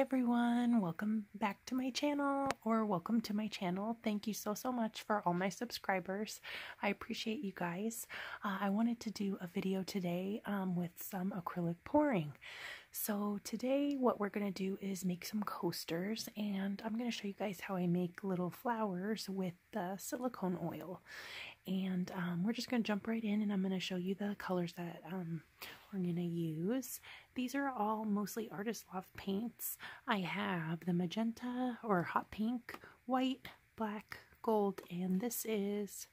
everyone, welcome back to my channel, or welcome to my channel. Thank you so much for all my subscribers. I appreciate you guys. I wanted to do a video today with some acrylic pouring. So today what we're going to do is make some coasters, and I'm going to show you guys how I make little flowers with the silicone oil. And we're just going to jump right in, and I'm going to show you the colors that we're going to use. These are all mostly Artist Loft paints. I have the magenta or hot pink, white, black, gold, and this is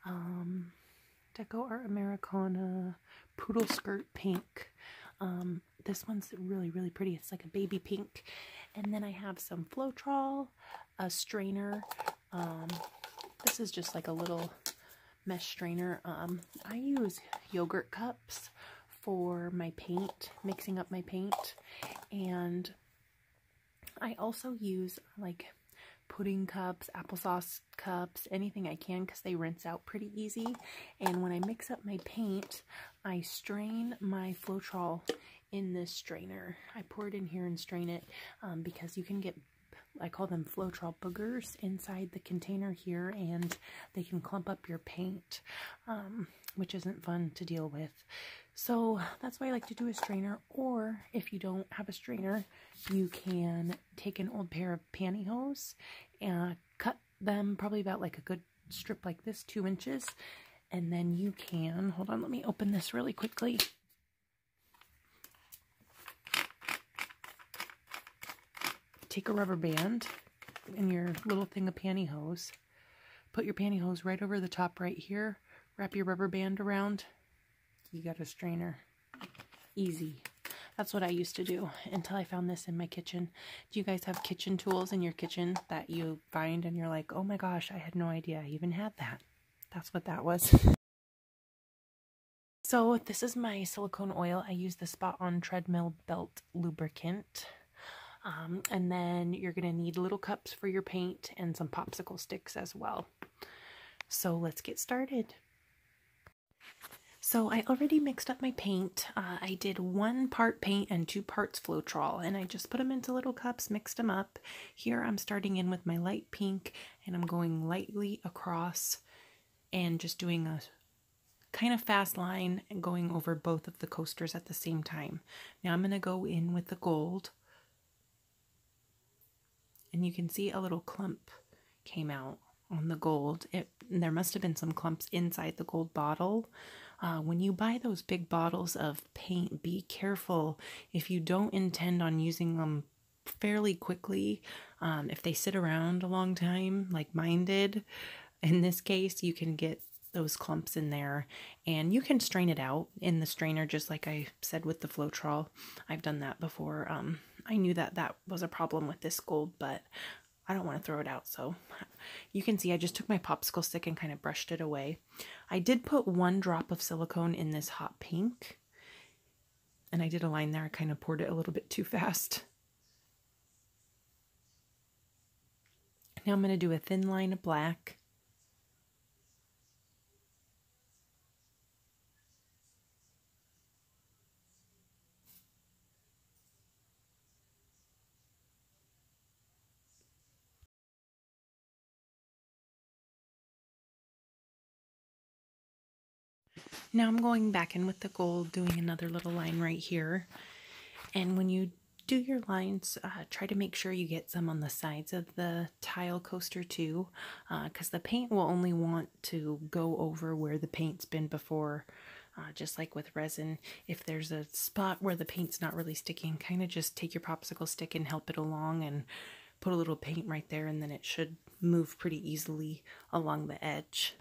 Deco Art Americana Poodle Skirt Pink. This one's really pretty. It's like a baby pink. And then I have some Floetrol, a strainer. This is just like a little mesh strainer. I use yogurt cups for my paint, mixing up my paint, and I also use like pudding cups, applesauce cups, anything I can, because they rinse out pretty easy. And when I mix up my paint, I strain my Floetrol in this strainer. I pour it in here and strain it because you can get, I call them Floetrol boogers inside the container here, and they can clump up your paint, which isn't fun to deal with. So that's why I like to do a strainer, or if you don't have a strainer, you can take an old pair of pantyhose and cut them probably about like a good strip like this, 2 inches, and then you can, hold on, let me open this really quickly. Take a rubber band in your little thing of pantyhose, put your pantyhose right over the top right here, wrap your rubber band around, you got a strainer. Easy. That's what I used to do until I found this in my kitchen. Do you guys have kitchen tools in your kitchen that you find and you're like, oh my gosh, I had no idea I even had that? That's what that was. So this is my silicone oil. I use the Spot On Treadmill Belt Lubricant. And then you're going to need little cups for your paint and some popsicle sticks as well. So let's get started. So I already mixed up my paint. I did 1 part paint and 2 parts Floetrol, and I just put them into little cups, mixed them up. Here I'm starting in with my light pink, and I'm going lightly across and just doing a kind of fast line and going over both of the coasters at the same time. Now I'm going to go in with the gold. And you can see a little clump came out on the gold. There must have been some clumps inside the gold bottle. When you buy those big bottles of paint, be careful if you don't intend on using them fairly quickly. If they sit around a long time, like mine did, in this case, you can get those clumps in there, and you can strain it out in the strainer, just like I said with the Floetrol. I've done that before. I knew that that was a problem with this gold, but I don't want to throw it out. So you can see I just took my popsicle stick and kind of brushed it away. I did put 1 drop of silicone in this hot pink, and I did a line there. I kind of poured it a little bit too fast. Now I'm going to do a thin line of black. Now I'm going back in with the gold, doing another little line right here. And when you do your lines, try to make sure you get some on the sides of the tile coaster too, because the paint will only want to go over where the paint's been before. Just like with resin, if there's a spot where the paint's not really sticking, kind of just take your popsicle stick and help it along and put a little paint right there, and then it should move pretty easily along the edge.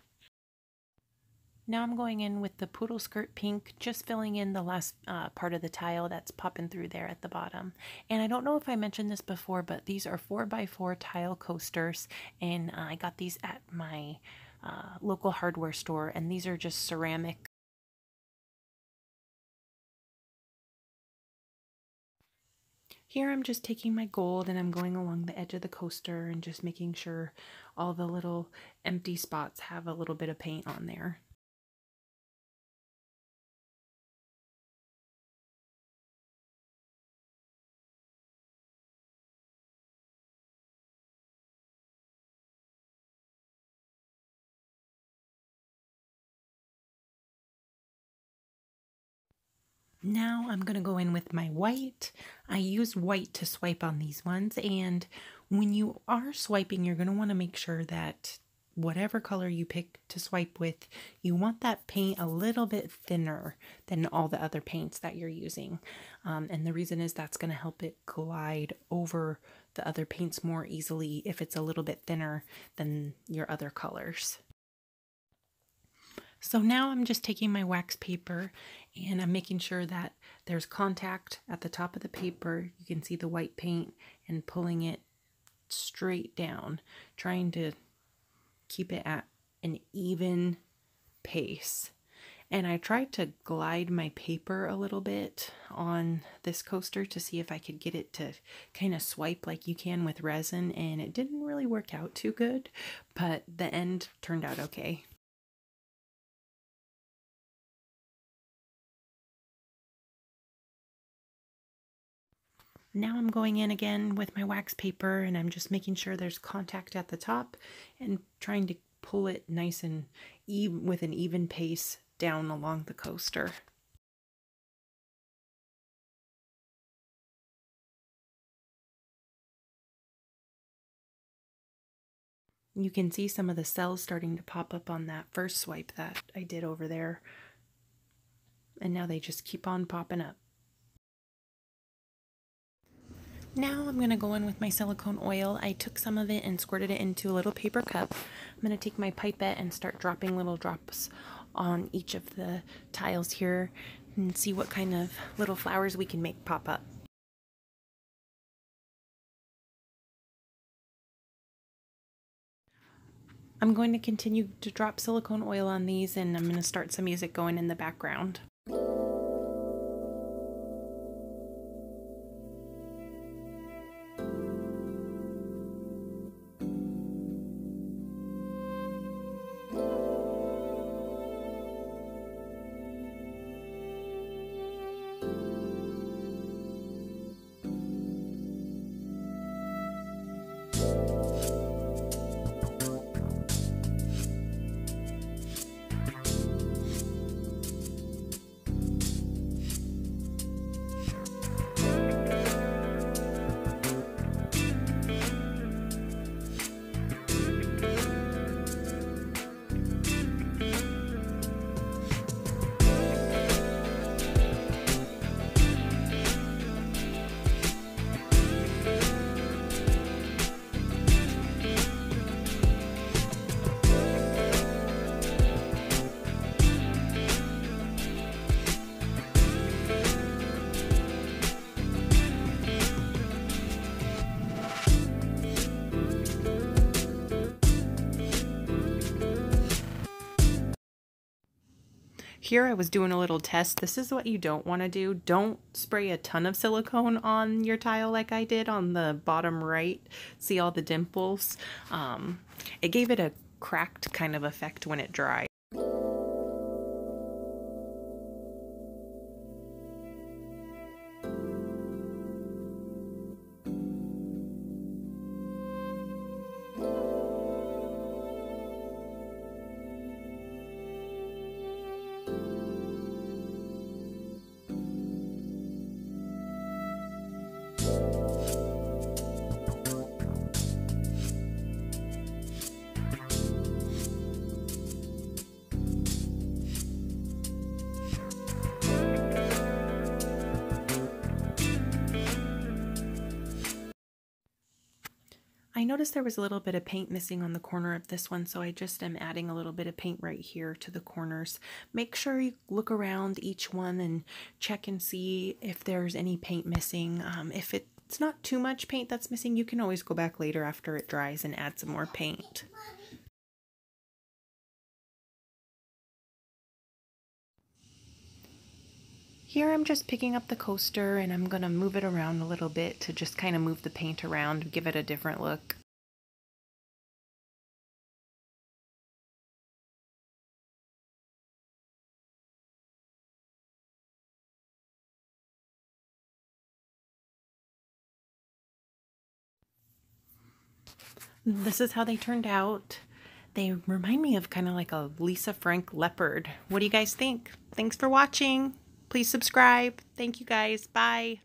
Now I'm going in with the Poodle Skirt Pink, just filling in the last part of the tile that's popping through there at the bottom. And I don't know if I mentioned this before, but these are 4x4 tile coasters, and I got these at my local hardware store, and these are just ceramic. Here I'm just taking my gold and I'm going along the edge of the coaster and just making sure all the little empty spots have a little bit of paint on there. Now I'm going to go in with my white. I use white to swipe on these ones, and when you are swiping, you're going to want to make sure that whatever color you pick to swipe with, you want that paint a little bit thinner than all the other paints that you're using. And the reason is that's going to help it glide over the other paints more easily if it's a little bit thinner than your other colors. So now I'm just taking my wax paper and I'm making sure that there's contact at the top of the paper. You can see the white paint, and pulling it straight down, trying to keep it at an even pace. And I tried to glide my paper a little bit on this coaster to see if I could get it to kind of swipe like you can with resin, and it didn't really work out too good, but the end turned out okay. Now I'm going in again with my wax paper, and I'm just making sure there's contact at the top and trying to pull it nice and even with an even pace down along the coaster. You can see some of the cells starting to pop up on that first swipe that I did over there, and now they just keep on popping up. Now I'm going to go in with my silicone oil. I took some of it and squirted it into a little paper cup. I'm going to take my pipette and start dropping little drops on each of the tiles here and see what kind of little flowers we can make pop up. I'm going to continue to drop silicone oil on these, and I'm going to start some music going in the background. Here I was doing a little test. This is what you don't want to do. Don't spray a ton of silicone on your tile like I did on the bottom right. See all the dimples? It gave it a cracked kind of effect when it dried. I noticed there was a little bit of paint missing on the corner of this one, so I just am adding a little bit of paint right here to the corners. Make sure you look around each one and check and see if there's any paint missing. If it's not too much paint that's missing, you can always go back later after it dries and add some more paint. Here I'm just picking up the coaster and I'm going to move it around a little bit to just kind of move the paint around, give it a different look. This is how they turned out. They remind me of kind of like a Lisa Frank leopard. What do you guys think? Thanks for watching. Please subscribe. Thank you guys. Bye.